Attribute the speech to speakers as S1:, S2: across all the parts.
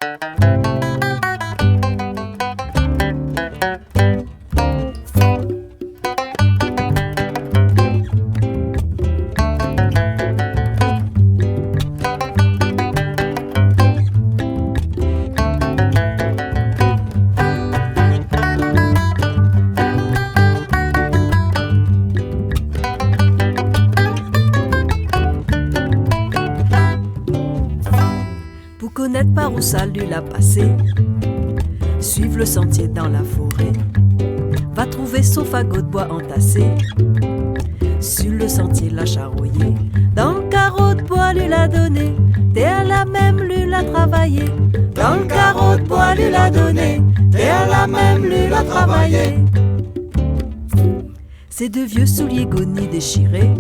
S1: Pour connaître par où salut l'a passé, suivre le sentier dans la forêt, va trouver son fagot de bois entassé. Sur le sentier l'a charroyé, dans le carreau de bois lui l'a donné, terre la même lui l'a travaillé. Dans le carreau de bois lui l'a donné, terre la même lui l'a travaillé. Ces deux vieux souliers gaunis déchirés,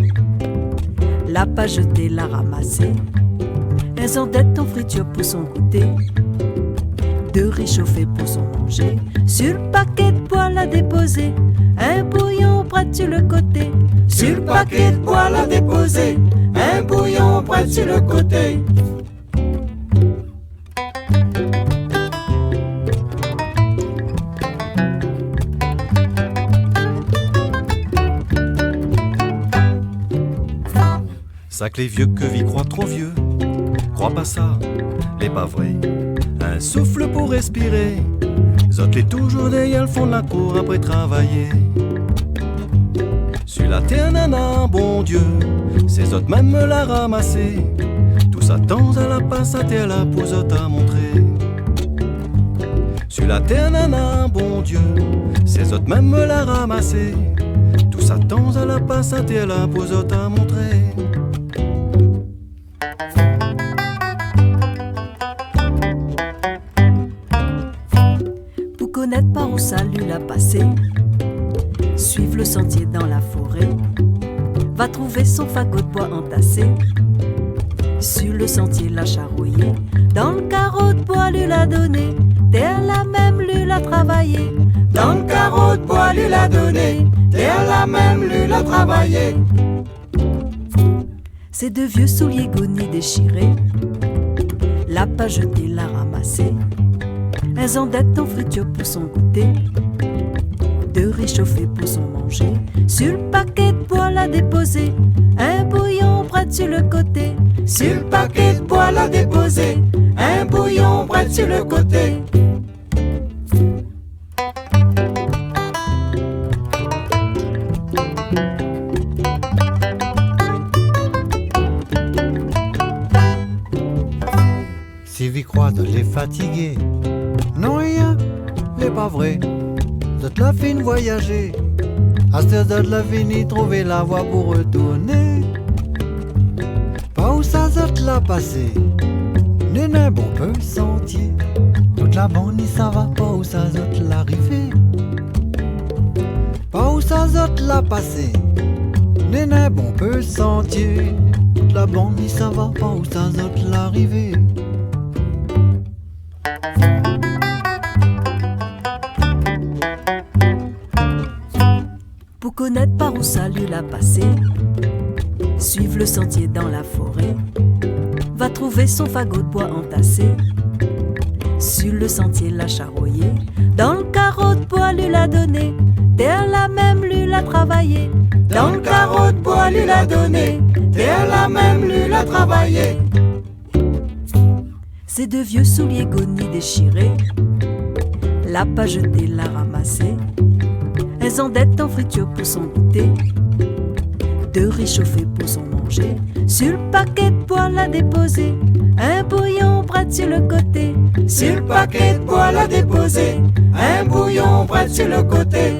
S1: l'a pas jeté, l'a ramassé. Elles endettent en friture pour son goûter, de réchauffer pour son manger. Sur le paquet de bois l'a déposé, un bouillon près sur le côté. Sur le paquet de bois l'a déposé, un bouillon près sur le côté.
S2: Ça que les vieux que vie croient trop vieux, crois pas ça, les pas vrai. Un souffle pour respirer, zot les toujours derrière le fond de la cour après travailler. Sur la terre nana, bon Dieu, ces autres même me l'a ramassé. Tout ça temps à la passe à terre là pour zot à montrer. Sur la terre nana, bon Dieu, ces autres même me l'a ramassé. Tout ça temps à la passe à terre là pour zot à montrer.
S1: Connaître par où salut l'a passé, suivre le sentier dans la forêt, va trouver son fagot de bois entassé. Sur le sentier l'a charroyé, dans le carreau de bois lui l'a donné, terre la même lui l'a travaillé. Dans le carreau de bois lui l'a donné, terre la même lui l'a travaillé. Ces deux vieux souliers gaunis déchirés, l'a pas jeté, l'a ramassé. Elles endettent en friture pour son goûter, de réchauffer pour son manger. Sur le paquet de bois l'a déposé, un bouillon près sur le côté. Sur le paquet de bois l'a déposé, un bouillon près sur le côté.
S3: Si vous croyez de les fatiguer, non rien, n'est pas vrai. Zot la fin voyager, à cette heure de la fini trouver la voie pour retourner. Pas où ça zot la passé, n'est un bon peu sentier. Toute la bande ça va pas où ça zot l'arriver. Pas où ça zot la passé, n'est un bon peu sentier. Toute la bande ça va pas où ça zot l'arriver.
S1: Pour connaître par où salut l'a passé, suivre le sentier dans la forêt, va trouver son fagot de bois entassé. Sur le sentier l'a charroyé, dans le carreau de bois lui l'a donné, terre la même lui l'a travaillé. Dans le carreau de bois lui l'a donné, terre la même lui l'a travaillé. Ces deux vieux souliers gaunis déchirés, l'a pas jeté, l'a ramassé. Elles endettent en friture pour son goûter, de réchauffer pour son manger. Sur le paquet de bois l'a déposé, un bouillon près sur le côté. Sur le paquet de bois l'a déposé, un bouillon près sur le côté.